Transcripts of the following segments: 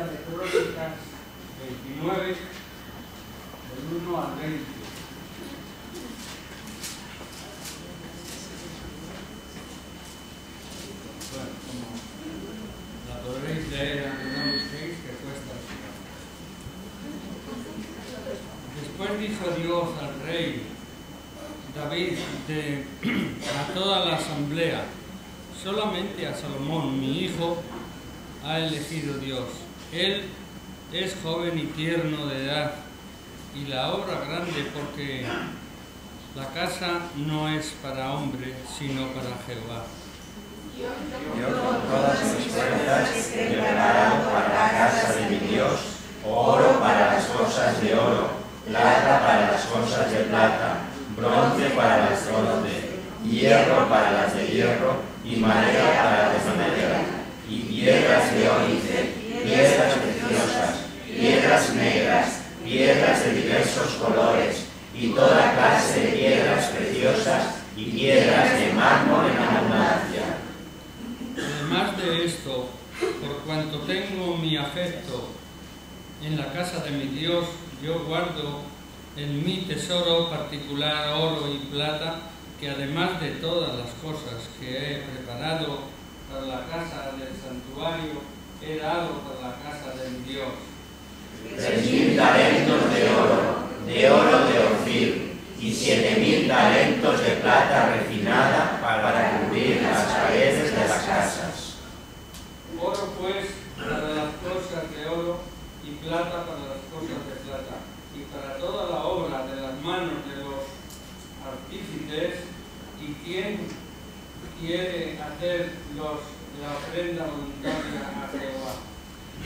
de Crónicas 29, del 1 al 20. Bueno, como la podréis leer aunque no lo busquéis, que cuesta así. Después dijo Dios al rey David a toda la asamblea: solamente a Salomón, mi hijo, ha elegido Dios. Él es joven y tierno de edad, y la obra grande, porque la casa no es para hombre, sino para Jehová. Yo con todas mis fuerzas he preparado para la casa de mi Dios oro para las cosas de oro, plata para las cosas de plata, bronce para las de bronce, hierro para las de hierro, y madera para las de madera, y piedras de ónice, piedras preciosas, piedras negras, piedras de diversos colores, y toda clase de piedras preciosas, y piedras de mármol en abundancia. Además de esto, por cuanto tengo mi afecto en la casa de mi Dios, yo guardo en mi tesoro particular oro y plata, que además de todas las cosas que he preparado para la casa del santuario, he dado para la casa de mi Dios. 3.000 talentos de oro de Ofir, y 7.000 talentos de plata refinada para cubrir las paredes de las casas. Oro pues para las cosas de oro, y plata para las cosas de plata, y para toda la obra de las manos de los artífices. ¿Y quién quiere hacer la ofrenda voluntaria a Jehová?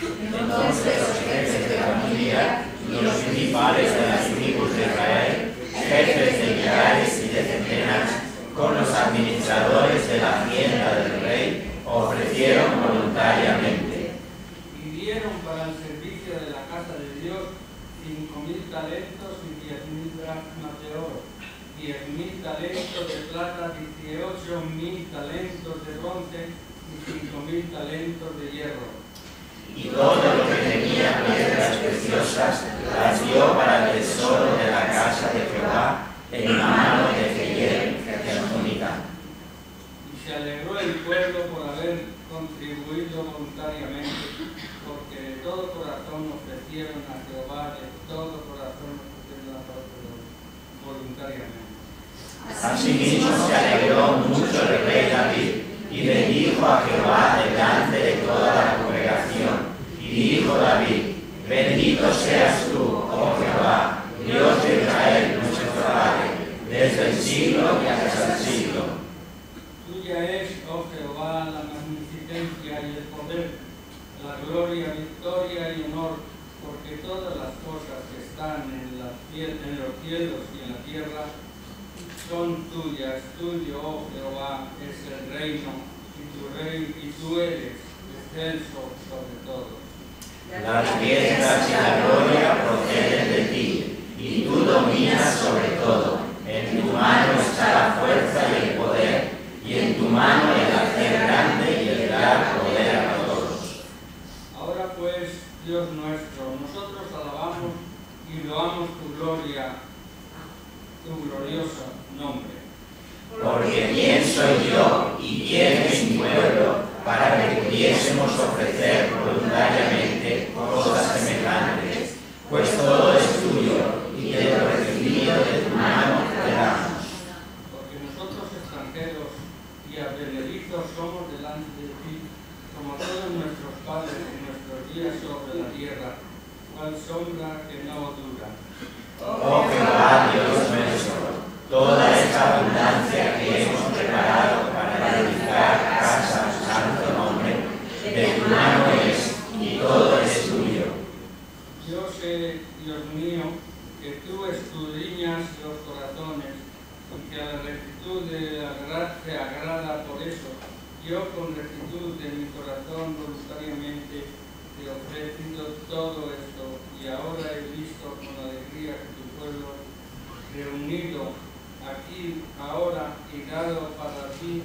Entonces los jefes de familia y los principales de las tribus de Israel, jefes de millares y de centenas, con los administradores de la hacienda del rey, ofrecieron voluntariamente. Y dieron para el servicio de la casa de Dios 5.000 talentos y 10.000 dracmas de oro, 10.000 talentos de plata, 18.000 talentos de bronce y 5.000 talentos de hierro. Y todo lo que tenía piedras preciosas las dio para el tesoro de la casa de Jehová en la mano de Jehiel, Germónica. Y se alegró el pueblo por haber contribuido voluntariamente, porque de todo corazón ofrecieron a Jehová, de todo corazón ofrecieron a Jehová voluntariamente. Asimismo se alegró mucho el rey David y bendijo a Jehová delante de toda la congregación. Y dijo David: bendito seas tú, oh Jehová, Dios de Israel, nuestro Padre, desde el siglo y hasta el siglo. Tuya es, oh Jehová, la magnificencia y el poder, la gloria, victoria y honor, porque todas las cosas que están en los cielos y en la tierra son tuyas. Tuyo, oh Jehová, es el reino, y tú eres excelso sobre todo. Las riquezas y la gloria proceden de ti, y tú dominas sobre todo. En tu mano está la fuerza y el poder, y en tu mano el hacer grande y el dar poder a todos. Ahora pues, Dios nuestro, nosotros alabamos y loamos tu gloria, tu glorioso nombre. Porque quién soy yo y quién es mi pueblo para que pudiésemos ofrecer voluntariamente cosas semejantes, pues todo es tuyo y de lo recibido de tu mano te damos. Porque nosotros extranjeros y advenedizos somos delante de ti, como todos nuestros padres en nuestros días sobre la tierra, cual sombra que no dura. Oh Jehová, Dios nuestro, toda esta abundancia que hemos preparado para edificar casa a tu santo nombre, de tu mano es, y todo es tuyo. Yo sé, Dios mío, que tú escudriñas los corazones, y que a la rectitud de la gracia te agrada. Por eso, yo con rectitud de mi corazón voluntariamente te he ofrecido todo esto, y ahora he visto con alegría que tu pueblo reunido aquí ahora y dado para ti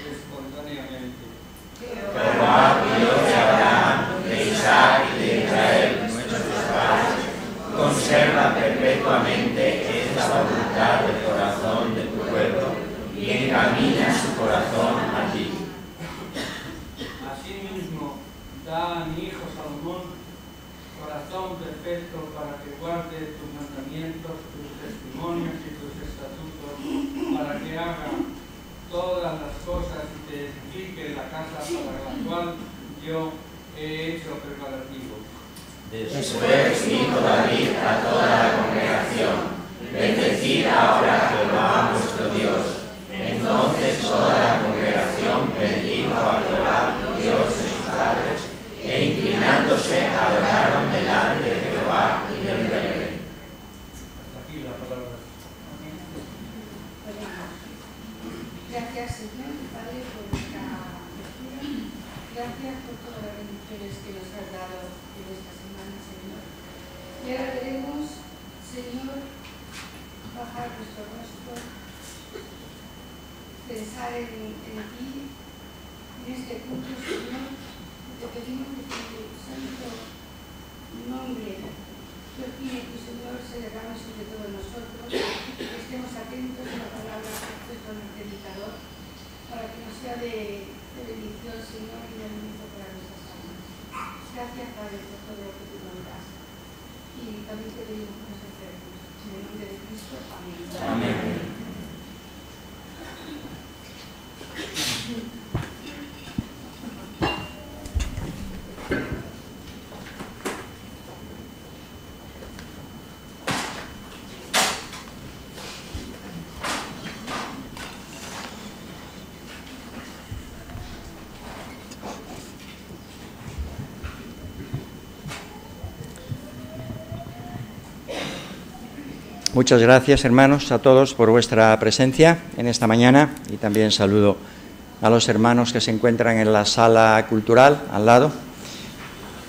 espontáneamente. Jehová, Dios de Abraham, de Isaac mismo da a mi hijo Salomón corazón perfecto para que guarde tus mandamientos, tus testimonios y tus estatutos, para que haga todas las cosas y te edifique la casa para la cual yo he hecho preparativo. Después dijo David a toda la congregación: bendecid ahora a Jehová vuestro Dios. Entonces toda la congregación bendijo a Jehová, Dios de sus padres, e inclinándose adoraron delante de Jehová y del rey. Hasta aquí la palabra. Gracias, Señor y Padre, por esta lectura. Gracias por todas las bendiciones que nos has dado en esta semana, Señor. Y ahora queremos, Señor, bajar nuestro rostro, pensar en ti, en este culto, Señor. Te pedimos que tu santo nombre, tu Espíritu, Señor, se derrame sobre todos nosotros, que estemos atentos a la palabra que has puesto en el predicador, para que nos sea de bendición, Señor, y de alimento para nuestras almas. Gracias, Padre, por todo lo que tú nos das. Y también te pedimos que nos enfermos. En el nombre de Cristo, amén. Amén. Muchas gracias, hermanos, a todos por vuestra presencia en esta mañana, y también saludo a los hermanos que se encuentran en la sala cultural al lado,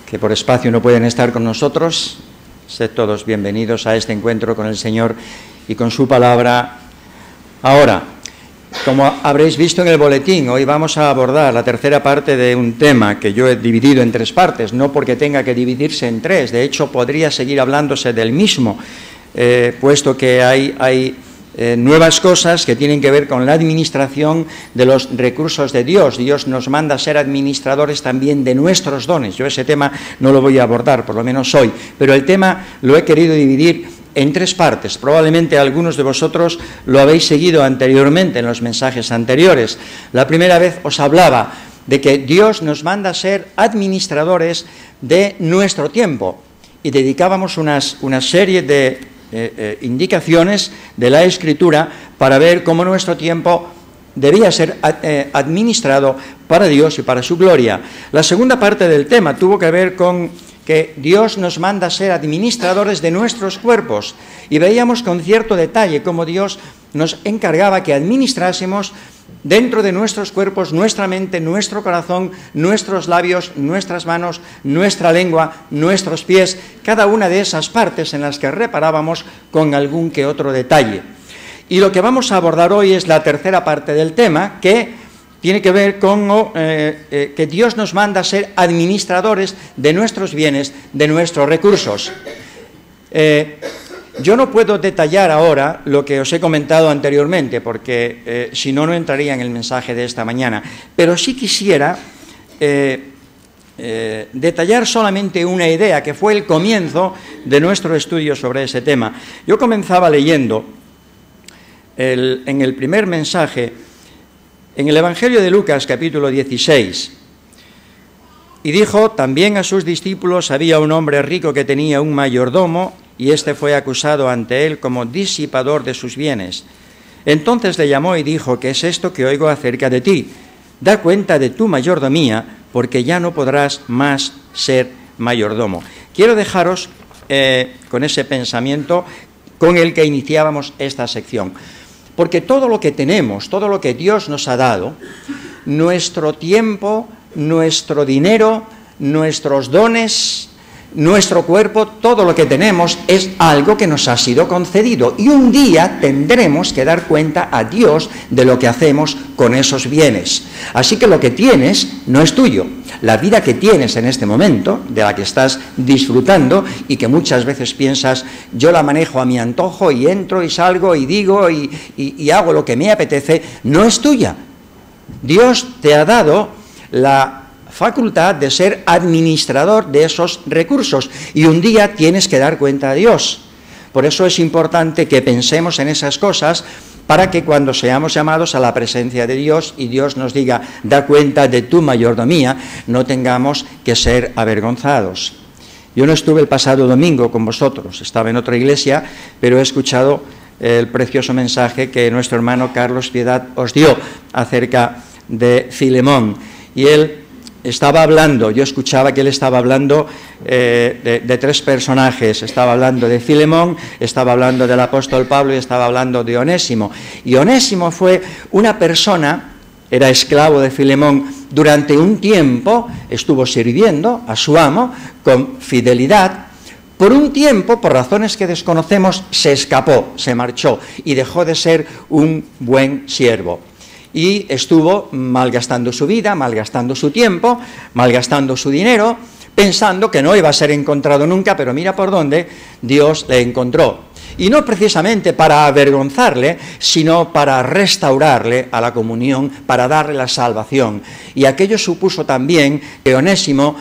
que por espacio no pueden estar con nosotros. Sed todos bienvenidos a este encuentro con el Señor y con su palabra. Ahora, como habréis visto en el boletín, hoy vamos a abordar la tercera parte de un tema que yo he dividido en tres partes, no porque tenga que dividirse en tres, de hecho podría seguir hablándose del mismo, puesto que hay nuevas cosas que tienen que ver con la administración de los recursos de Dios. Dios nos manda a ser administradores también de nuestros dones. Yo ese tema no lo voy a abordar, por lo menos hoy, pero el tema lo he querido dividir en tres partes. Probablemente algunos de vosotros lo habéis seguido anteriormente en los mensajes anteriores. La primera vez os hablaba de que Dios nos manda a ser administradores de nuestro tiempo, y dedicábamos una serie de indicaciones de la Escritura para ver cómo nuestro tiempo debía ser administrado para Dios y para su gloria. La segunda parte del tema tuvo que ver con que Dios nos manda a ser administradores de nuestros cuerpos, y veíamos con cierto detalle cómo Dios nos encargaba que administrásemos dentro de nuestros cuerpos, nuestra mente, nuestro corazón, nuestros labios, nuestras manos, nuestra lengua, nuestros pies, cada una de esas partes en las que reparábamos con algún que otro detalle. Y lo que vamos a abordar hoy es la tercera parte del tema, que tiene que ver con que Dios nos manda a ser administradores de nuestros bienes, de nuestros recursos. Yo no puedo detallar ahora lo que os he comentado anteriormente, porque si no, no entraría en el mensaje de esta mañana, pero sí quisiera detallar solamente una idea que fue el comienzo de nuestro estudio sobre ese tema. Yo comenzaba leyendo en el primer mensaje, en el Evangelio de Lucas, capítulo 16, y dijo: también a sus discípulos había un hombre rico que tenía un mayordomo, y éste fue acusado ante él como disipador de sus bienes. Entonces le llamó y dijo: ¿qué es esto que oigo acerca de ti? Da cuenta de tu mayordomía, porque ya no podrás más ser mayordomo. Quiero dejaros con ese pensamiento con el que iniciábamos esta sección. Porque todo lo que tenemos, todo lo que Dios nos ha dado, nuestro tiempo, nuestro dinero, nuestros dones, nuestro cuerpo, todo lo que tenemos es algo que nos ha sido concedido, y un día tendremos que dar cuenta a Dios de lo que hacemos con esos bienes. Así que lo que tienes no es tuyo. La vida que tienes en este momento, de la que estás disfrutando y que muchas veces piensas: yo la manejo a mi antojo y entro y salgo y digo y hago lo que me apetece, no es tuya. Dios te ha dado la facultad de ser administrador de esos recursos y un día tienes que dar cuenta a Dios. Por eso es importante que pensemos en esas cosas para que cuando seamos llamados a la presencia de Dios y Dios nos diga, da cuenta de tu mayordomía, no tengamos que ser avergonzados. Yo no estuve el pasado domingo con vosotros, estaba en otra iglesia, pero he escuchado el precioso mensaje que nuestro hermano Carlos Piedad os dio acerca de Filemón. Y él estaba hablando, yo escuchaba que él estaba hablando de tres personajes, estaba hablando de Filemón, estaba hablando del apóstol Pablo y estaba hablando de Onésimo. Y Onésimo fue una persona, era esclavo de Filemón, durante un tiempo estuvo sirviendo a su amo con fidelidad. Por un tiempo, por razones que desconocemos, se escapó, se marchó y dejó de ser un buen siervo. Y estuvo malgastando su vida, malgastando su tiempo, malgastando su dinero, pensando que no iba a ser encontrado nunca, pero mira por dónde Dios le encontró. Y no precisamente para avergonzarle, sino para restaurarle a la comunión, para darle la salvación. Y aquello supuso también que Onésimo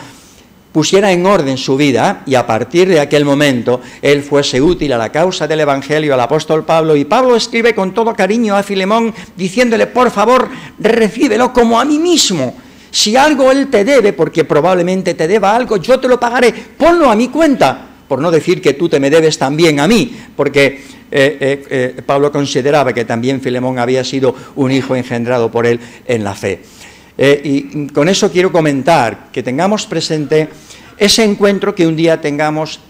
pusiera en orden su vida y a partir de aquel momento él fuese útil a la causa del Evangelio, al apóstol Pablo. Y Pablo escribe con todo cariño a Filemón diciéndole, por favor, recíbelo como a mí mismo. Si algo él te debe, porque probablemente te deba algo, yo te lo pagaré, ponlo a mi cuenta. Por no decir que tú te me debes también a mí, porque Pablo consideraba que también Filemón había sido un hijo engendrado por él en la fe. Y con eso quiero comentar que tengamos presente ese encuentro que un día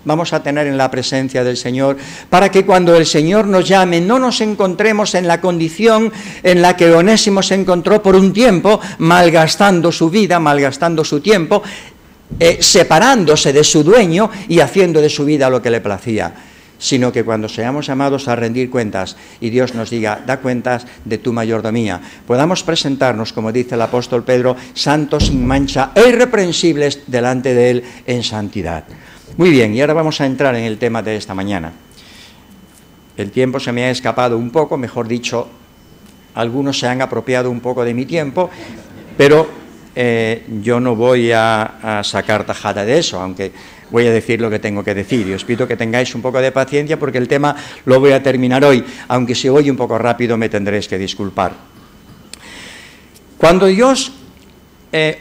vamos a tener en la presencia del Señor, para que cuando el Señor nos llame no nos encontremos en la condición en la que Onésimo se encontró por un tiempo, malgastando su vida, malgastando su tiempo, separándose de su dueño y haciendo de su vida lo que le placía, sino que cuando seamos llamados a rendir cuentas y Dios nos diga, da cuentas de tu mayordomía, podamos presentarnos, como dice el apóstol Pedro, santos, sin mancha e irreprensibles delante de Él en santidad. Muy bien, y ahora vamos a entrar en el tema de esta mañana. El tiempo se me ha escapado un poco, mejor dicho, algunos se han apropiado un poco de mi tiempo, pero yo no voy a sacar tajada de eso, aunque voy a decir lo que tengo que decir, y os pido que tengáis un poco de paciencia porque el tema lo voy a terminar hoy, aunque si voy un poco rápido me tendréis que disculpar. Cuando Dios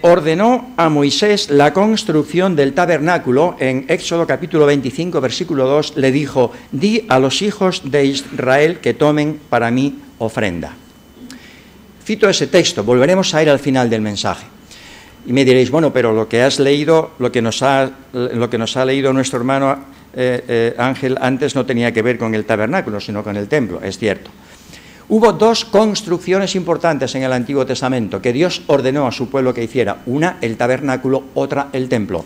ordenó a Moisés la construcción del tabernáculo, en Éxodo capítulo 25, versículo 2, le dijo, di a los hijos de Israel que tomen para mí ofrenda. Cito ese texto, volveremos a ir al final del mensaje. Y me diréis, bueno, pero lo que has leído, lo que nos ha leído nuestro hermano Ángel antes no tenía que ver con el tabernáculo, sino con el templo, es cierto. Hubo dos construcciones importantes en el Antiguo Testamento que Dios ordenó a su pueblo que hiciera, una el tabernáculo, otra el templo.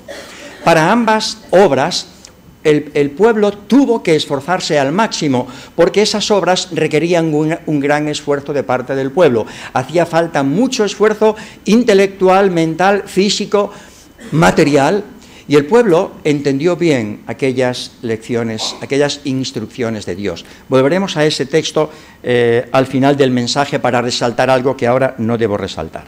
Para ambas obras el pueblo tuvo que esforzarse al máximo porque esas obras requerían un gran esfuerzo de parte del pueblo. Hacía falta mucho esfuerzo intelectual, mental, físico, material, y el pueblo entendió bien aquellas lecciones, aquellas instrucciones de Dios. Volveremos a ese texto al final del mensaje para resaltar algo que ahora no debo resaltar.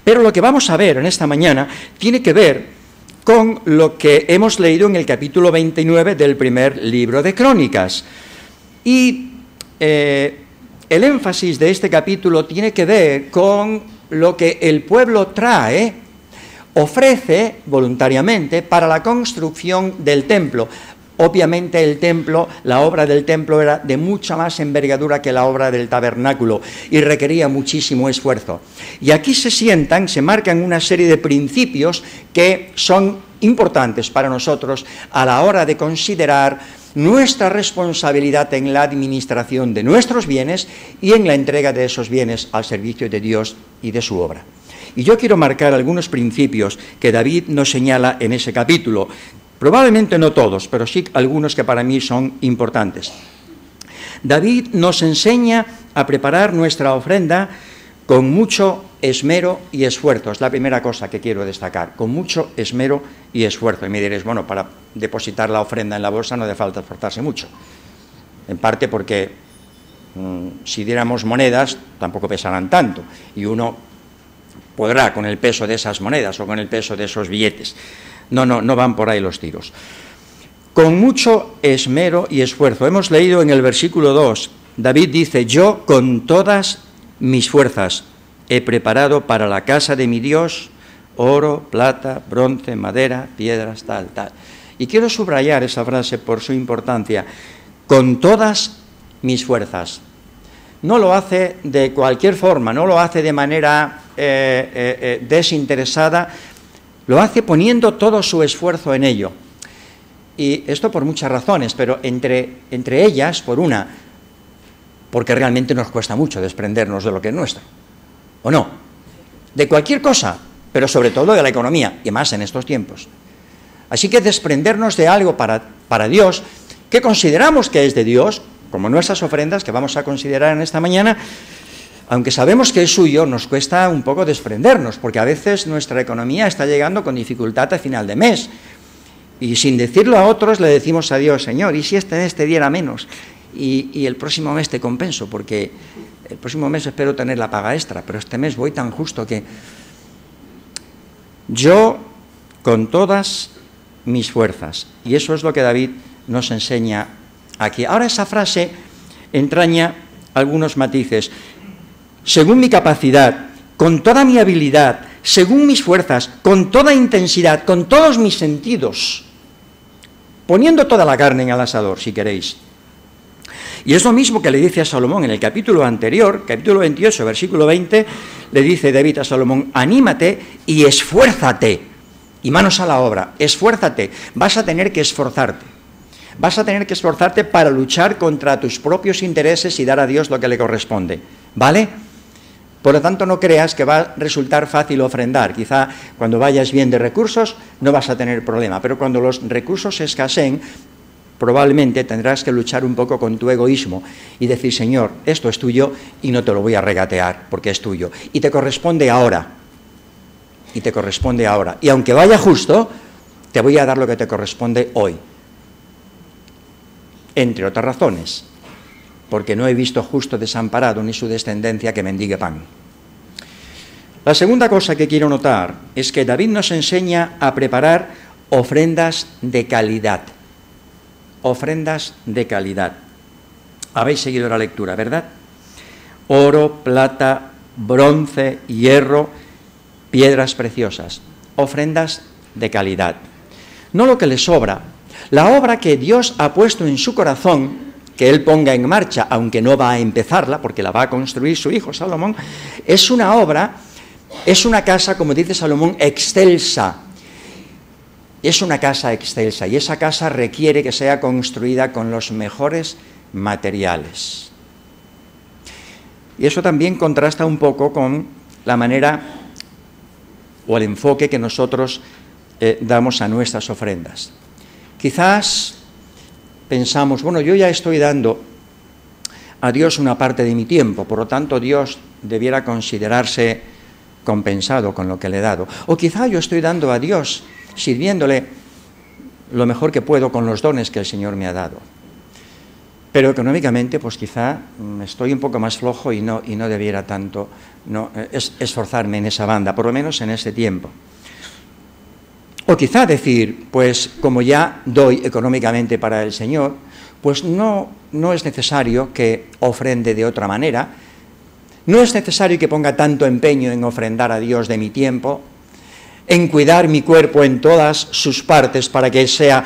Pero lo que vamos a ver en esta mañana tiene que ver con lo que hemos leído en el capítulo 29 del primer libro de Crónicas. Y el énfasis de este capítulo tiene que ver con lo que el pueblo ofrece voluntariamente para la construcción del templo. Obviamente el templo, la obra del templo era de mucha más envergadura que la obra del tabernáculo y requería muchísimo esfuerzo. Y aquí se marcan una serie de principios que son importantes para nosotros a la hora de considerar nuestra responsabilidad en la administración de nuestros bienes y en la entrega de esos bienes al servicio de Dios y de su obra. Y yo quiero marcar algunos principios que David nos señala en ese capítulo. Probablemente no todos, pero sí algunos que para mí son importantes. David nos enseña a preparar nuestra ofrenda con mucho esmero y esfuerzo. Es la primera cosa que quiero destacar, con mucho esmero y esfuerzo. Y me diréis, bueno, para depositar la ofrenda en la bolsa no hace falta esforzarse mucho. En parte porque si diéramos monedas tampoco pesarán tanto. Y uno podrá con el peso de esas monedas o con el peso de esos billetes. No van por ahí los tiros. Con mucho esmero y esfuerzo. Hemos leído en el versículo 2, David dice, yo con todas mis fuerzas he preparado para la casa de mi Dios oro, plata, bronce, madera, piedras, tal. Y quiero subrayar esa frase por su importancia. Con todas mis fuerzas. No lo hace de cualquier forma, no lo hace de manera desinteresada, lo hace poniendo todo su esfuerzo en ello. Y esto por muchas razones, pero entre ellas, por una, porque realmente nos cuesta mucho desprendernos de lo que es nuestro, ¿o no? De cualquier cosa, pero sobre todo de la economía, y más en estos tiempos. Así que desprendernos de algo para Dios, que consideramos que es de Dios, como nuestras ofrendas que vamos a considerar en esta mañana, aunque sabemos que es suyo, nos cuesta un poco desprendernos, porque a veces nuestra economía está llegando con dificultad a final de mes, y sin decirlo a otros le decimos a Dios, Señor, ¿y si este mes te diera menos? Y el próximo mes te compenso, porque el próximo mes espero tener la paga extra, pero este mes voy tan justo que... Yo, con todas mis fuerzas, y eso es lo que David nos enseña aquí. Ahora esa frase entraña algunos matices. Según mi capacidad, con toda mi habilidad, según mis fuerzas, con toda intensidad, con todos mis sentidos, poniendo toda la carne en el asador, si queréis. Y es lo mismo que le dice a Salomón en el capítulo anterior, capítulo 28, versículo 20, le dice David a Salomón, anímate y esfuérzate, y manos a la obra, esfuérzate, vas a tener que esforzarte. Vas a tener que esforzarte para luchar contra tus propios intereses y dar a Dios lo que le corresponde, ¿vale? Por lo tanto, no creas que va a resultar fácil ofrendar. Quizá cuando vayas bien de recursos no vas a tener problema, pero cuando los recursos escaseen, probablemente tendrás que luchar un poco con tu egoísmo y decir, Señor, esto es tuyo y no te lo voy a regatear porque es tuyo. Y te corresponde ahora. Y te corresponde ahora. Y aunque vaya justo, te voy a dar lo que te corresponde hoy. Entre otras razones, porque no he visto justo desamparado ni su descendencia que mendigue pan. La segunda cosa que quiero notar es que David nos enseña a preparar ofrendas de calidad. Ofrendas de calidad. Habéis seguido la lectura, ¿verdad? Oro, plata, bronce, hierro, piedras preciosas. Ofrendas de calidad. No lo que le sobra. La obra que Dios ha puesto en su corazón, que Él ponga en marcha, aunque no va a empezarla, porque la va a construir su hijo Salomón, es una obra, es una casa, como dice Salomón, excelsa. Es una casa excelsa y esa casa requiere que sea construida con los mejores materiales. Y eso también contrasta un poco con la manera o el enfoque que nosotros damos a nuestras ofrendas. Quizás pensamos, bueno, yo ya estoy dando a Dios una parte de mi tiempo, por lo tanto Dios debiera considerarse compensado con lo que le he dado. O quizá yo estoy dando a Dios, sirviéndole lo mejor que puedo con los dones que el Señor me ha dado. Pero económicamente, pues quizá estoy un poco más flojo y no debiera tanto esforzarme en esa banda, por lo menos en ese tiempo. O quizá decir, pues como ya doy económicamente para el Señor, pues no es necesario que ofrende de otra manera, no es necesario que ponga tanto empeño en ofrendar a Dios de mi tiempo, en cuidar mi cuerpo en todas sus partes para que sea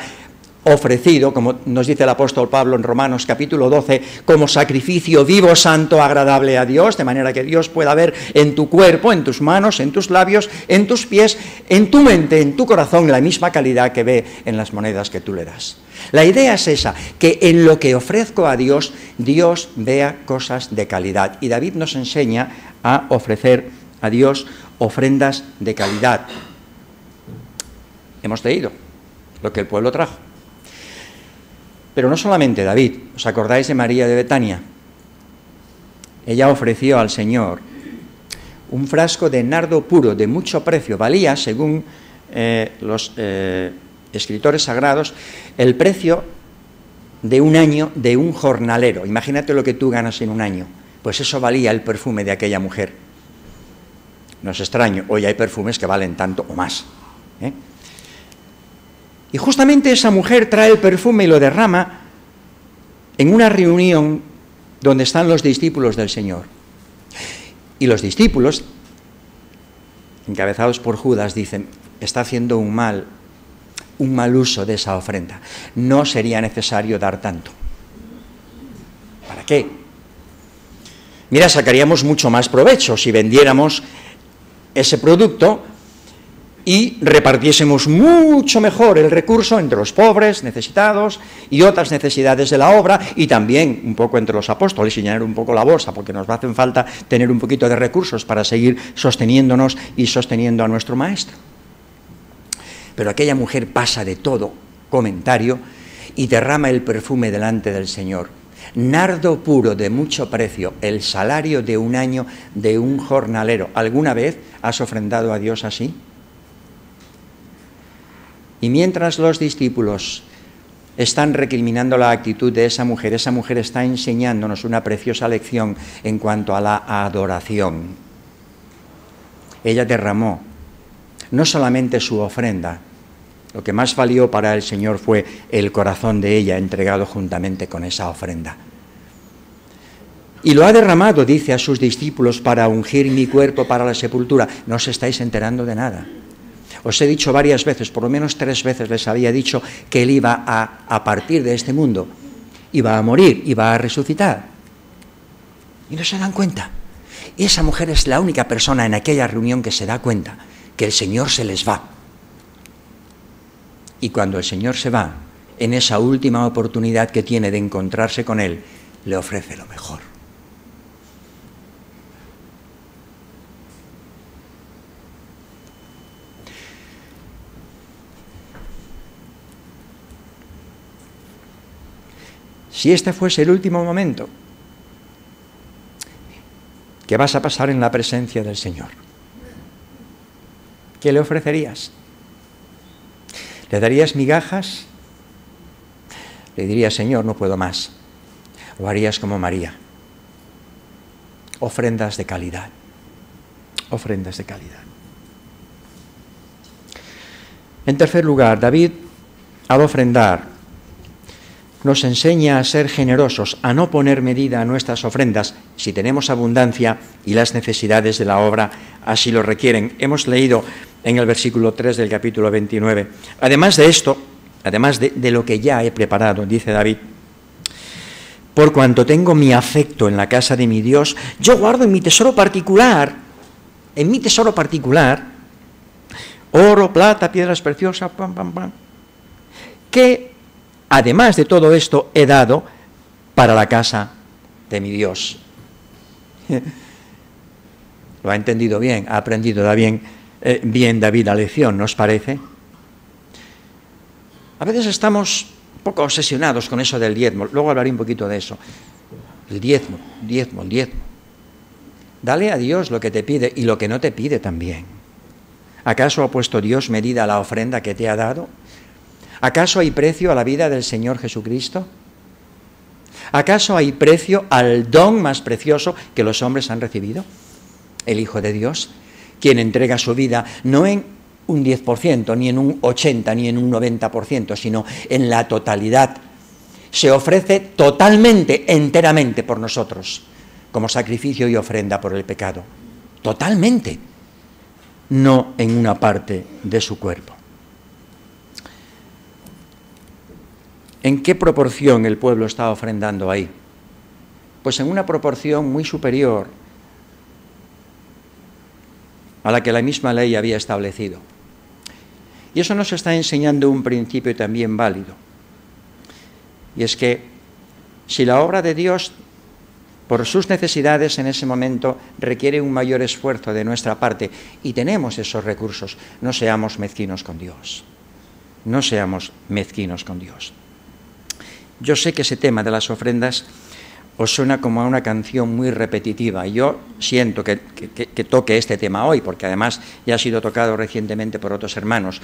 ofrecido, como nos dice el apóstol Pablo en Romanos capítulo 12, como sacrificio vivo, santo, agradable a Dios, de manera que Dios pueda ver en tu cuerpo, en tus manos, en tus labios, en tus pies, en tu mente, en tu corazón, la misma calidad que ve en las monedas que tú le das. La idea es esa, que en lo que ofrezco a Dios, Dios vea cosas de calidad. Y David nos enseña a ofrecer a Dios ofrendas de calidad. Hemos leído lo que el pueblo trajo. Pero no solamente David, ¿os acordáis de María de Betania? Ella ofreció al Señor un frasco de nardo puro de mucho precio, valía, según los escritores sagrados, el precio de un año de un jornalero. Imagínate lo que tú ganas en un año, pues eso valía el perfume de aquella mujer. No es extraño, hoy hay perfumes que valen tanto o más. Y justamente esa mujer trae el perfume y lo derrama en una reunión donde están los discípulos del Señor. Y los discípulos, encabezados por Judas, dicen, está haciendo un mal uso de esa ofrenda. No sería necesario dar tanto. ¿Para qué? Mira, sacaríamos mucho más provecho si vendiéramos ese producto y repartiésemos mucho mejor el recurso entre los pobres, necesitados y otras necesidades de la obra, y también un poco entre los apóstoles y llenar un poco la bolsa, porque nos va a hacer falta tener un poquito de recursos para seguir sosteniéndonos y sosteniendo a nuestro maestro. Pero aquella mujer pasa de todo comentario y derrama el perfume delante del Señor. Nardo puro de mucho precio, el salario de un año de un jornalero. ¿Alguna vez has ofrendado a Dios así? Y mientras los discípulos están recriminando la actitud de esa mujer está enseñándonos una preciosa lección en cuanto a la adoración. Ella derramó no solamente su ofrenda, lo que más valió para el Señor fue el corazón de ella entregado juntamente con esa ofrenda. Y lo ha derramado, dice a sus discípulos, para ungir mi cuerpo para la sepultura. No os estáis enterando de nada. Os he dicho varias veces, por lo menos 3 veces les había dicho que Él iba a partir de este mundo, iba a morir, iba a resucitar. Y no se dan cuenta. Y esa mujer es la única persona en aquella reunión que se da cuenta que el Señor se les va. Y cuando el Señor se va, en esa última oportunidad que tiene de encontrarse con Él, le ofrece lo mejor. Si este fuese el último momento que vas a pasar en la presencia del Señor, ¿qué le ofrecerías? ¿Le darías migajas? Le dirías, Señor, no puedo más. O harías como María. Ofrendas de calidad. Ofrendas de calidad. En tercer lugar, David, al ofrendar, nos enseña a ser generosos, a no poner medida a nuestras ofrendas si tenemos abundancia y las necesidades de la obra así lo requieren. Hemos leído en el versículo 3 del capítulo 29. Además de esto, además de lo que ya he preparado, dice David, por cuanto tengo mi afecto en la casa de mi Dios, yo guardo en mi tesoro particular, oro, plata, piedras preciosas, que además de todo esto, he dado para la casa de mi Dios. Lo ha entendido bien, ha aprendido bien David la lección, ¿no os parece? A veces estamos un poco obsesionados con eso del diezmo. Luego hablaré un poquito de eso. El diezmo. Dale a Dios lo que te pide y lo que no te pide también. ¿Acaso ha puesto Dios medida a la ofrenda que te ha dado? ¿Acaso hay precio a la vida del Señor Jesucristo? ¿Acaso hay precio al don más precioso que los hombres han recibido? El Hijo de Dios, quien entrega su vida no en un 10%, ni en un 80%, ni en un 90%, sino en la totalidad. Se ofrece totalmente, enteramente por nosotros, como sacrificio y ofrenda por el pecado. Totalmente, no en una parte de su cuerpo. ¿En qué proporción el pueblo está ofrendando ahí? Pues en una proporción muy superior a la que la misma ley había establecido. Y eso nos está enseñando un principio también válido. Y es que si la obra de Dios, por sus necesidades en ese momento, requiere un mayor esfuerzo de nuestra parte y tenemos esos recursos, no seamos mezquinos con Dios. No seamos mezquinos con Dios. Yo sé que ese tema de las ofrendas os suena como a una canción muy repetitiva. Yo siento que toque este tema hoy, porque además ya ha sido tocado recientemente por otros hermanos,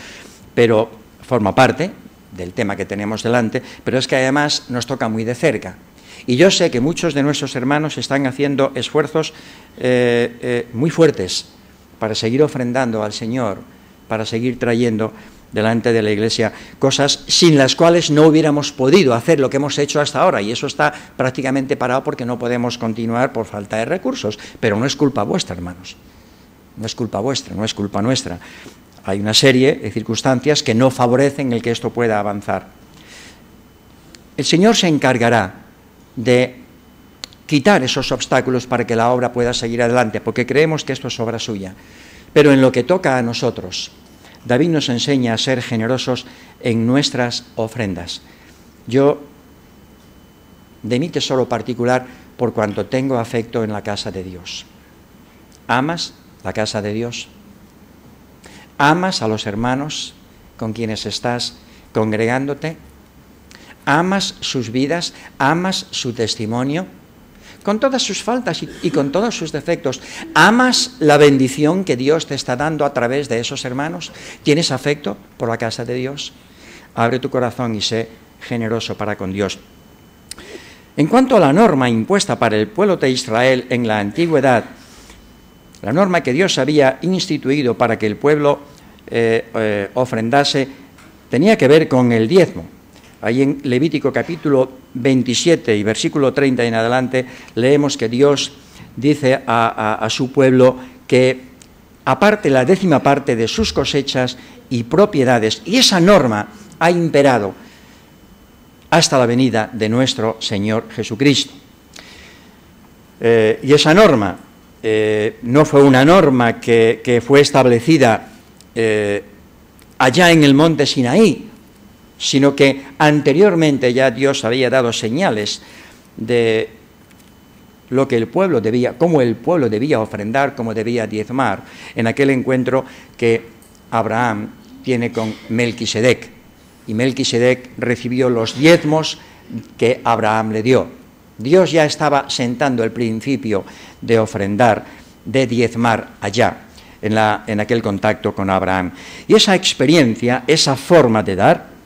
pero forma parte del tema que tenemos delante, pero es que además nos toca muy de cerca. Y yo sé que muchos de nuestros hermanos están haciendo esfuerzos muy fuertes para seguir ofrendando al Señor, para seguir trayendo delante de la Iglesia cosas sin las cuales no hubiéramos podido hacer lo que hemos hecho hasta ahora, y eso está prácticamente parado porque no podemos continuar por falta de recursos, pero no es culpa vuestra, hermanos, no es culpa vuestra, no es culpa nuestra. Hay una serie de circunstancias que no favorecen el que esto pueda avanzar. El Señor se encargará de quitar esos obstáculos para que la obra pueda seguir adelante, porque creemos que esto es obra suya. Pero en lo que toca a nosotros, David nos enseña a ser generosos en nuestras ofrendas. Yo, de mi tesoro particular, por cuanto tengo afecto en la casa de Dios. ¿Amas la casa de Dios? ¿Amas a los hermanos con quienes estás congregándote? ¿Amas sus vidas? ¿Amas su testimonio? Con todas sus faltas y con todos sus defectos, ¿amas la bendición que Dios te está dando a través de esos hermanos? ¿Tienes afecto por la casa de Dios? Abre tu corazón y sé generoso para con Dios. En cuanto a la norma impuesta para el pueblo de Israel en la antigüedad, la norma que Dios había instituido para que el pueblo ofrendase, tenía que ver con el diezmo. Ahí en Levítico capítulo 27 y versículo 30 en adelante leemos que Dios dice a su pueblo que aparte la 10ª parte de sus cosechas y propiedades, y esa norma ha imperado hasta la venida de nuestro Señor Jesucristo. Y esa norma no fue una norma que fue establecida allá en el monte Sinaí, sino que anteriormente ya Dios había dado señales de lo que el pueblo debía, cómo el pueblo debía ofrendar, cómo debía diezmar, en aquel encuentro que Abraham tiene con Melquisedec, y Melquisedec recibió los diezmos que Abraham le dio. Dios ya estaba sentando el principio de ofrendar, de diezmar allá, en aquel contacto con Abraham. Y esa experiencia, esa forma de dar,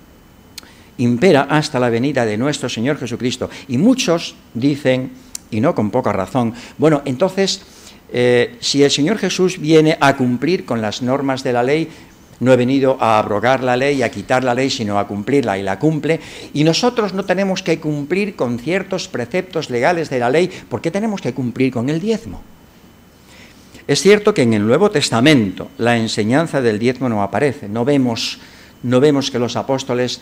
impera hasta la venida de nuestro Señor Jesucristo. Y muchos dicen, y no con poca razón, bueno, entonces, si el Señor Jesús viene a cumplir con las normas de la ley, no he venido a abrogar la ley, a quitar la ley, sino a cumplirla, y la cumple, y nosotros no tenemos que cumplir con ciertos preceptos legales de la ley, ¿por qué tenemos que cumplir con el diezmo? Es cierto que en el Nuevo Testamento la enseñanza del diezmo no aparece, no vemos que los apóstoles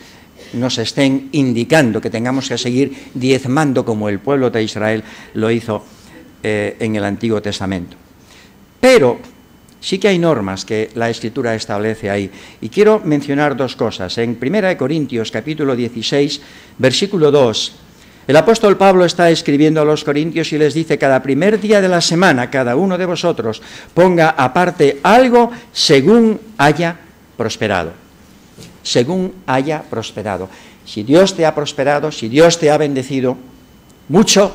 nos estén indicando que tengamos que seguir diezmando como el pueblo de Israel lo hizo en el Antiguo Testamento. Pero sí que hay normas que la Escritura establece ahí. Y quiero mencionar dos cosas. En 1 Corintios, capítulo 16, versículo 2, el apóstol Pablo está escribiendo a los corintios y les dice: cada primer día de la semana, cada uno de vosotros ponga aparte algo según haya prosperado. Según haya prosperado. Si Dios te ha prosperado, si Dios te ha bendecido mucho,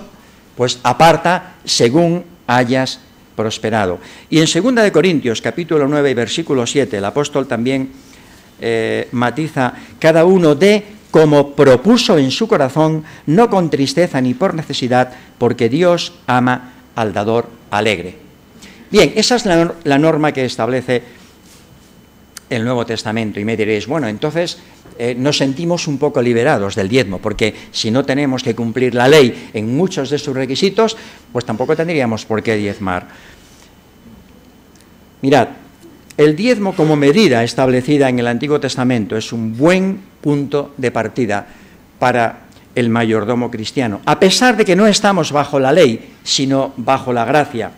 pues aparta según hayas prosperado. Y en 2 Corintios, capítulo 9 y versículo 7, el apóstol también matiza: cada uno dé como propuso en su corazón, no con tristeza ni por necesidad, porque Dios ama al dador alegre. Bien, esa es la norma que establece el Nuevo Testamento. Y me diréis, bueno, entonces nos sentimos un poco liberados del diezmo, porque si no tenemos que cumplir la ley en muchos de sus requisitos, pues tampoco tendríamos por qué diezmar. Mirad, el diezmo como medida establecida en el Antiguo Testamento es un buen punto de partida para el mayordomo cristiano, a pesar de que no estamos bajo la ley, sino bajo la gracia.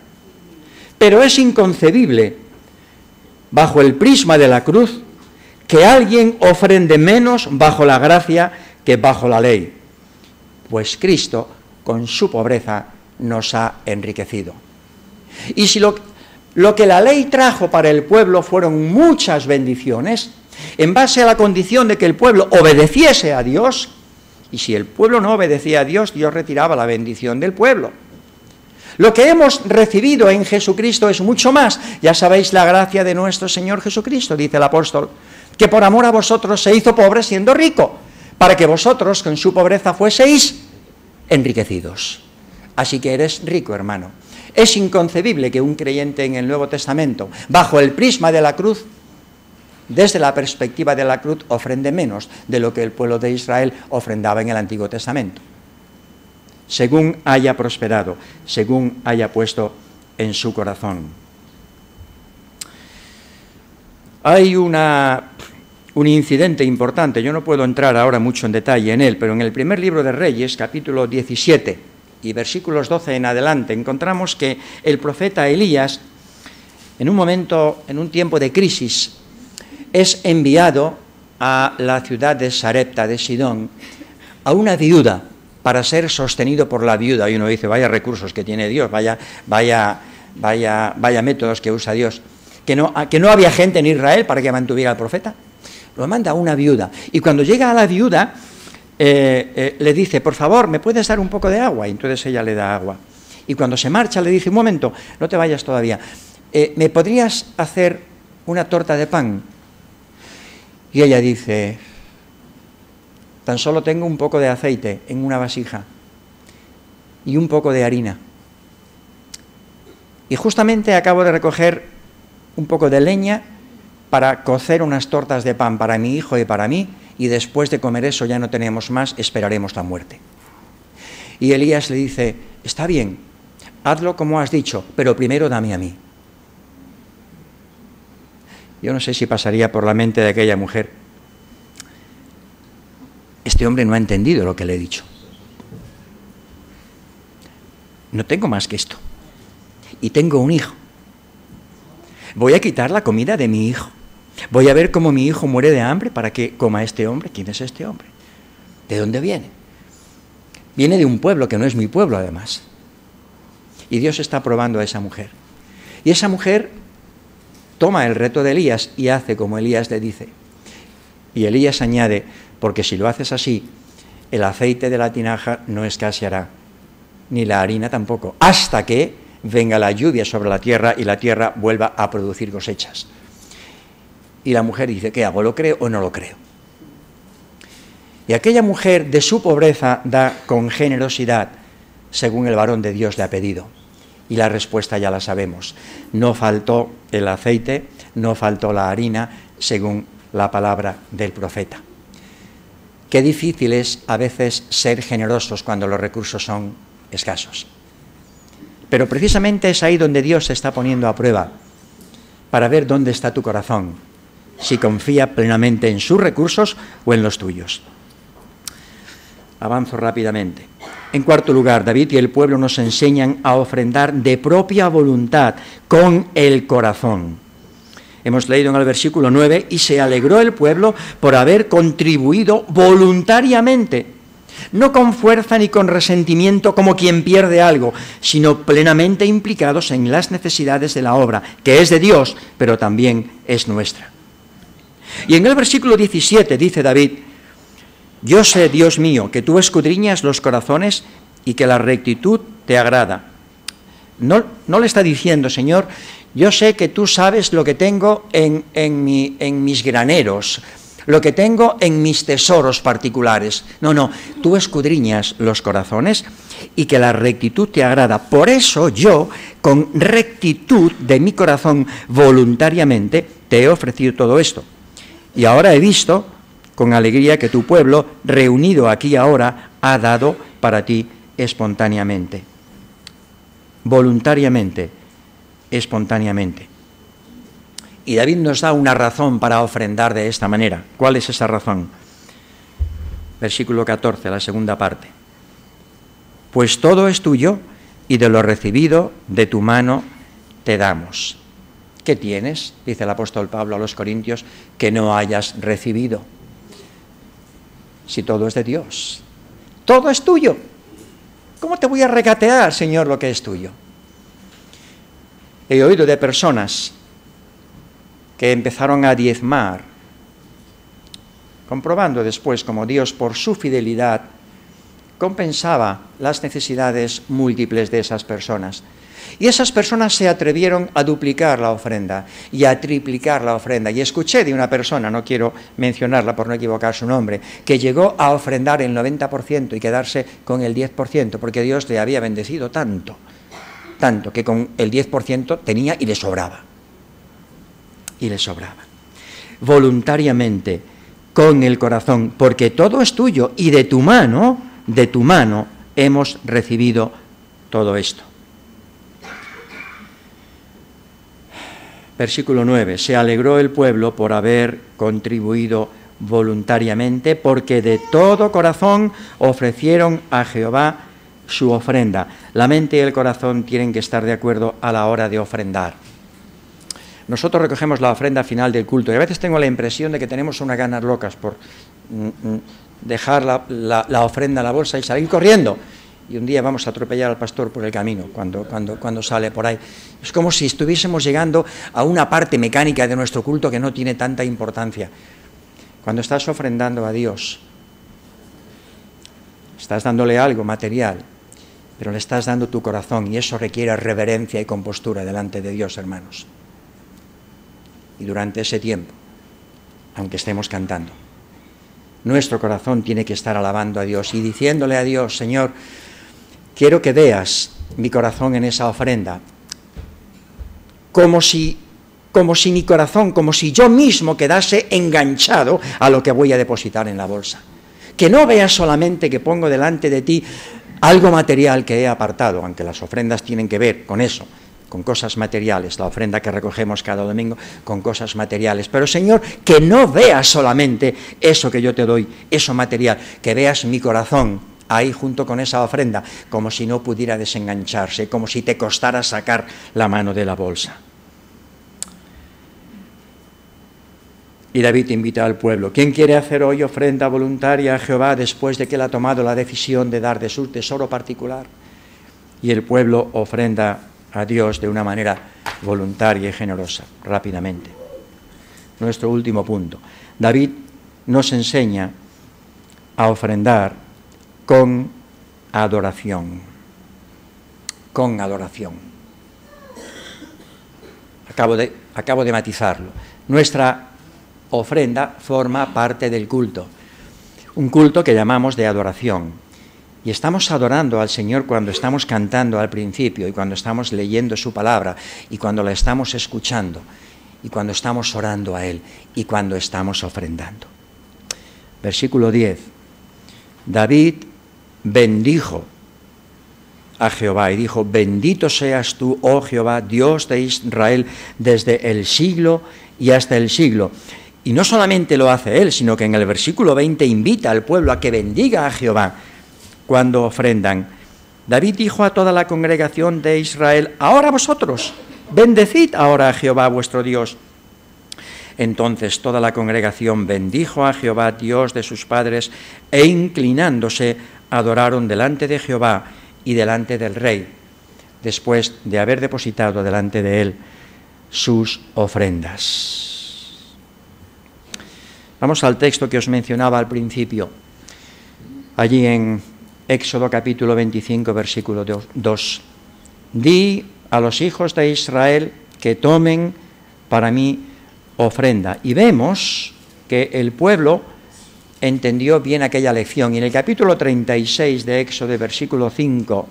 Pero es inconcebible, bajo el prisma de la cruz, que alguien ofrende menos bajo la gracia que bajo la ley, pues Cristo, con su pobreza, nos ha enriquecido. Y si lo que la ley trajo para el pueblo fueron muchas bendiciones, en base a la condición de que el pueblo obedeciese a Dios, y si el pueblo no obedecía a Dios, Dios retiraba la bendición del pueblo. Lo que hemos recibido en Jesucristo es mucho más. Ya sabéis la gracia de nuestro Señor Jesucristo, dice el apóstol, que por amor a vosotros se hizo pobre siendo rico, para que vosotros con su pobreza fueseis enriquecidos. Así que eres rico, hermano. Es inconcebible que un creyente en el Nuevo Testamento, bajo el prisma de la cruz, desde la perspectiva de la cruz, ofrende menos de lo que el pueblo de Israel ofrendaba en el Antiguo Testamento. Según haya prosperado, según haya puesto en su corazón. Hay un incidente importante, yo no puedo entrar ahora mucho en detalle en él, pero en el primer libro de Reyes, capítulo 17 y versículos 12 en adelante, encontramos que el profeta Elías, en un momento, en un tiempo de crisis, es enviado a la ciudad de Sarepta de Sidón, a una viuda, para ser sostenido por la viuda. Y uno dice, vaya recursos que tiene Dios, vaya métodos que usa Dios. Que no había gente en Israel para que mantuviera al profeta. Lo manda a una viuda. Y cuando llega a la viuda, le dice, por favor, ¿me puedes dar un poco de agua? Y entonces ella le da agua. Y cuando se marcha le dice, un momento, no te vayas todavía. ¿Me podrías hacer una torta de pan? Y ella dice, tan solo tengo un poco de aceite en una vasija y un poco de harina. Y justamente acabo de recoger un poco de leña para cocer unas tortas de pan para mi hijo y para mí, y después de comer eso ya no tenemos más, esperaremos la muerte. Y Elías le dice, está bien, hazlo como has dicho, pero primero dame a mí. Yo no sé si pasaría por la mente de aquella mujer, este hombre no ha entendido lo que le he dicho. No tengo más que esto. Y tengo un hijo. Voy a quitar la comida de mi hijo. Voy a ver cómo mi hijo muere de hambre para que coma este hombre. ¿Quién es este hombre? ¿De dónde viene? Viene de un pueblo que no es mi pueblo, además. Y Dios está probando a esa mujer. Y esa mujer toma el reto de Elías y hace como Elías le dice. Y Elías añade, porque si lo haces así, el aceite de la tinaja no escaseará, ni la harina tampoco, hasta que venga la lluvia sobre la tierra y la tierra vuelva a producir cosechas. Y la mujer dice, ¿qué hago? ¿Lo creo o no lo creo? Y aquella mujer de su pobreza da con generosidad, según el varón de Dios le ha pedido. Y la respuesta ya la sabemos. No faltó el aceite, no faltó la harina, según la palabra del profeta. Qué difícil es a veces ser generosos cuando los recursos son escasos. Pero precisamente es ahí donde Dios se está poniendo a prueba, para ver dónde está tu corazón, si confía plenamente en sus recursos o en los tuyos. Avanzo rápidamente. En cuarto lugar, David y el pueblo nos enseñan a ofrendar de propia voluntad, con el corazón. Hemos leído en el versículo 9, y se alegró el pueblo por haber contribuido voluntariamente, no con fuerza ni con resentimiento como quien pierde algo, sino plenamente implicados en las necesidades de la obra, que es de Dios, pero también es nuestra. Y en el versículo 17 dice David, yo sé, Dios mío, que tú escudriñas los corazones y que la rectitud te agrada. No le está diciendo, Señor, yo sé que tú sabes lo que tengo en mis graneros, lo que tengo en mis tesoros particulares. No, tú escudriñas los corazones y que la rectitud te agrada. Por eso yo, con rectitud de mi corazón, voluntariamente, te he ofrecido todo esto. Y ahora he visto con alegría que tu pueblo, reunido aquí ahora, ha dado para ti espontáneamente. Voluntariamente, espontáneamente. Y David nos da una razón para ofrendar de esta manera. ¿Cuál es esa razón? Versículo 14, la segunda parte. Pues todo es tuyo y de lo recibido de tu mano te damos. ¿Qué tienes? Dice el apóstol Pablo a los Corintios, que no hayas recibido. Si todo es de Dios. Todo es tuyo. ¿Cómo te voy a regatear, Señor, lo que es tuyo? He oído de personas que empezaron a diezmar, comprobando después cómo Dios, por su fidelidad, compensaba las necesidades múltiples de esas personas. Y esas personas se atrevieron a duplicar la ofrenda y a triplicar la ofrenda. Y escuché de una persona, no quiero mencionarla por no equivocar su nombre, que llegó a ofrendar el 90% y quedarse con el 10%, porque Dios le había bendecido tanto. tanto que con el 10% tenía y le sobraba. Y le sobraba. Voluntariamente, con el corazón, porque todo es tuyo y de tu mano hemos recibido todo esto. Versículo 9. Se alegró el pueblo por haber contribuido voluntariamente, porque de todo corazón ofrecieron a Jehová su ofrenda. La mente y el corazón tienen que estar de acuerdo a la hora de ofrendar. Nosotros recogemos la ofrenda final del culto y a veces tengo la impresión de que tenemos unas ganas locas por dejar la ofrenda en la bolsa y salir corriendo. Y un día vamos a atropellar al pastor por el camino cuando sale por ahí. Es como si estuviésemos llegando a una parte mecánica de nuestro culto que no tiene tanta importancia. Cuando estás ofrendando a Dios, estás dándole algo material, pero le estás dando tu corazón y eso requiere reverencia y compostura delante de Dios, hermanos. Y durante ese tiempo, aunque estemos cantando, nuestro corazón tiene que estar alabando a Dios y diciéndole a Dios: Señor, quiero que veas mi corazón en esa ofrenda, como si mi corazón, como si yo mismo quedase enganchado a lo que voy a depositar en la bolsa. Que no veas solamente que pongo delante de ti algo material que he apartado, aunque las ofrendas tienen que ver con eso, con cosas materiales, la ofrenda que recogemos cada domingo, con cosas materiales. Pero, Señor, que no veas solamente eso que yo te doy, eso material, que veas mi corazón ahí junto con esa ofrenda, como si no pudiera desengancharse, como si te costara sacar la mano de la bolsa. Y David invita al pueblo: ¿quién quiere hacer hoy ofrenda voluntaria a Jehová después de que él ha tomado la decisión de dar de su tesoro particular? Y el pueblo ofrenda a Dios de una manera voluntaria y generosa, rápidamente. Nuestro último punto. David nos enseña a ofrendar con adoración. Con adoración. Acabo de matizarlo. Nuestra ofrenda forma parte del culto. Un culto que llamamos de adoración. Y estamos adorando al Señor cuando estamos cantando al principio y cuando estamos leyendo su palabra y cuando la estamos escuchando y cuando estamos orando a Él y cuando estamos ofrendando. Versículo 10. David bendijo a Jehová y dijo: bendito seas tú, oh Jehová, Dios de Israel, desde el siglo y hasta el siglo. Y no solamente lo hace él, sino que en el versículo 20 invita al pueblo a que bendiga a Jehová cuando ofrendan. David dijo a toda la congregación de Israel: ahora vosotros, bendecid ahora a Jehová vuestro Dios. Entonces toda la congregación bendijo a Jehová, Dios de sus padres, e inclinándose adoraron delante de Jehová y delante del rey, después de haber depositado delante de él sus ofrendas. Vamos al texto que os mencionaba al principio, allí en Éxodo capítulo 25, versículo 2. Di a los hijos de Israel que tomen para mí ofrenda. Y vemos que el pueblo entendió bien aquella lección. Y en el capítulo 36 de Éxodo, versículo 5,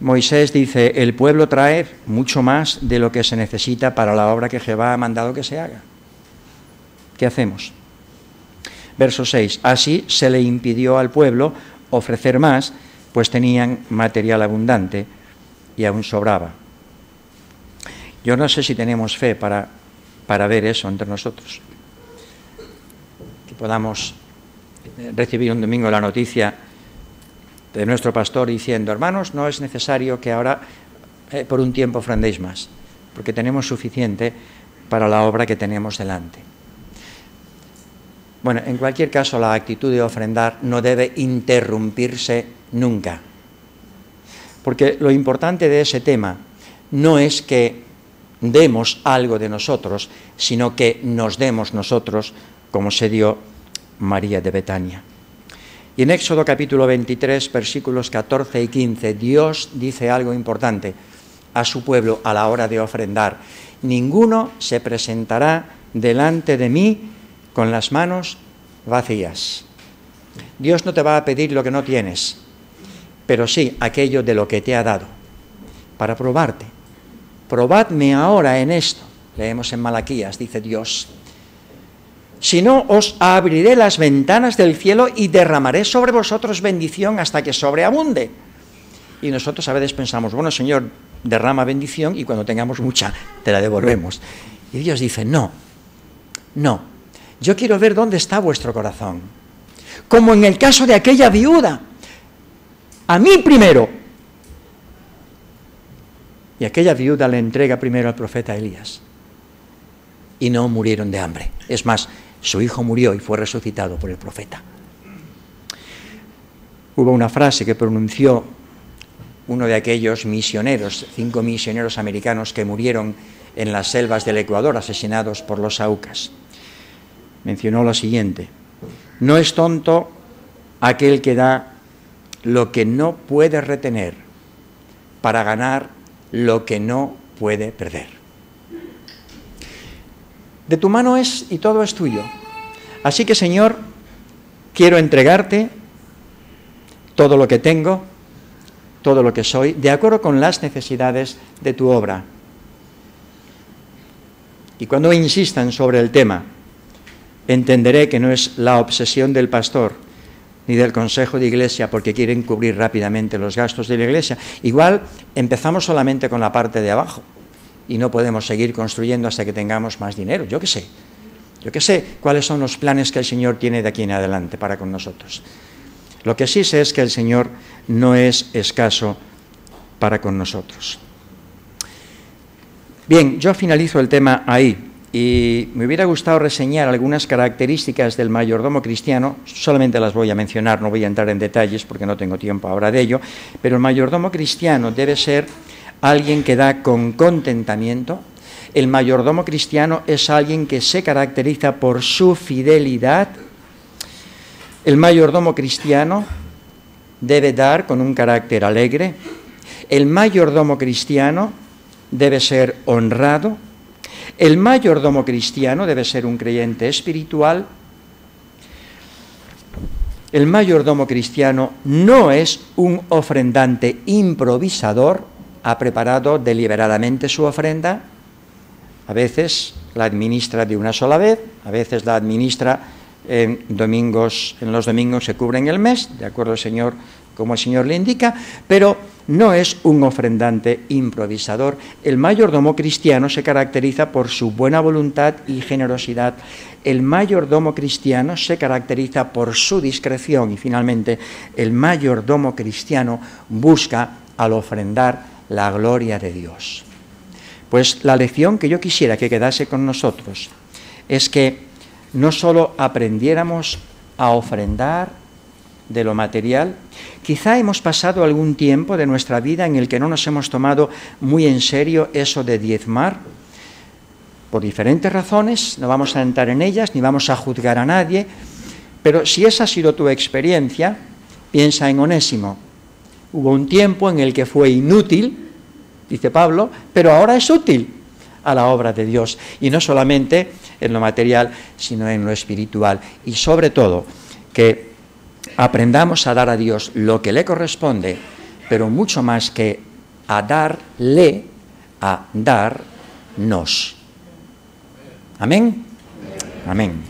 Moisés dice: el pueblo trae mucho más de lo que se necesita para la obra que Jehová ha mandado que se haga. ¿Qué hacemos? Verso 6. Así se le impidió al pueblo ofrecer más, pues tenían material abundante y aún sobraba. Yo no sé si tenemos fe para ver eso entre nosotros. Que podamos recibir un domingo la noticia de nuestro pastor diciendo: hermanos, no es necesario que ahora por un tiempo ofrendéis más, porque tenemos suficiente para la obra que tenemos delante. Bueno, en cualquier caso, la actitud de ofrendar no debe interrumpirse nunca. Porque lo importante de ese tema no es que demos algo de nosotros, sino que nos demos nosotros, como se dio María de Betania. Y en Éxodo capítulo 23, versículos 14 y 15, Dios dice algo importante a su pueblo a la hora de ofrendar: ninguno se presentará delante de mí con las manos vacías. Dios no te va a pedir lo que no tienes, pero sí aquello de lo que te ha dado. para probarte. Probadme ahora en esto. Leemos en Malaquías, dice Dios. Si no, os abriré las ventanas del cielo y derramaré sobre vosotros bendición hasta que sobreabunde. Y nosotros a veces pensamos, bueno, Señor, derrama bendición y cuando tengamos mucha, te la devolvemos. Y Dios dice, no, no, yo quiero ver dónde está vuestro corazón. Como en el caso de aquella viuda, a mí primero. Y aquella viuda le entrega primero al profeta Elías. Y no murieron de hambre. Es más, su hijo murió y fue resucitado por el profeta. Hubo una frase que pronunció uno de aquellos misioneros, 5 misioneros americanos que murieron en las selvas del Ecuador, asesinados por los Aucas. Mencionó lo siguiente: no es tonto aquel que da lo que no puede retener para ganar lo que no puede perder. De tu mano es y todo es tuyo. Así que, Señor, quiero entregarte todo lo que tengo, todo lo que soy, de acuerdo con las necesidades de tu obra. Y cuando insistan sobre el tema, entenderé que no es la obsesión del pastor ni del consejo de iglesia porque quieren cubrir rápidamente los gastos de la iglesia. Igual empezamos solamente con la parte de abajo y no podemos seguir construyendo hasta que tengamos más dinero. Yo qué sé cuáles son los planes que el Señor tiene de aquí en adelante para con nosotros. Lo que sí sé es que el Señor no es escaso para con nosotros. Bien, yo finalizo el tema ahí. Y me hubiera gustado reseñar algunas características del mayordomo cristiano, solamente las voy a mencionar, no voy a entrar en detalles porque no tengo tiempo ahora de ello, pero el mayordomo cristiano debe ser alguien que da con contentamiento. El mayordomo cristiano es alguien que se caracteriza por su fidelidad. El mayordomo cristiano debe dar con un carácter alegre. El mayordomo cristiano debe ser honrado. El mayordomo cristiano debe ser un creyente espiritual. El mayordomo cristiano no es un ofrendante improvisador, ha preparado deliberadamente su ofrenda. A veces la administra de una sola vez, a veces la administra en los domingos que cubren el mes, de acuerdo al Señor, como el Señor le indica, pero no es un ofrendante improvisador. El mayordomo cristiano se caracteriza por su buena voluntad y generosidad. El mayordomo cristiano se caracteriza por su discreción. Y finalmente, el mayordomo cristiano busca al ofrendar la gloria de Dios. Pues la lección que yo quisiera que quedase con nosotros es que no solo aprendiéramos a ofrendar de lo material. Quizá hemos pasado algún tiempo de nuestra vida en el que no nos hemos tomado muy en serio eso de diezmar, por diferentes razones, no vamos a entrar en ellas, ni vamos a juzgar a nadie, pero si esa ha sido tu experiencia, piensa en Onésimo. Hubo un tiempo en el que fue inútil, dice Pablo, pero ahora es útil a la obra de Dios, y no solamente en lo material, sino en lo espiritual, y sobre todo, que aprendamos a dar a Dios lo que le corresponde, pero mucho más que a darle, a darnos. Amén. Amén.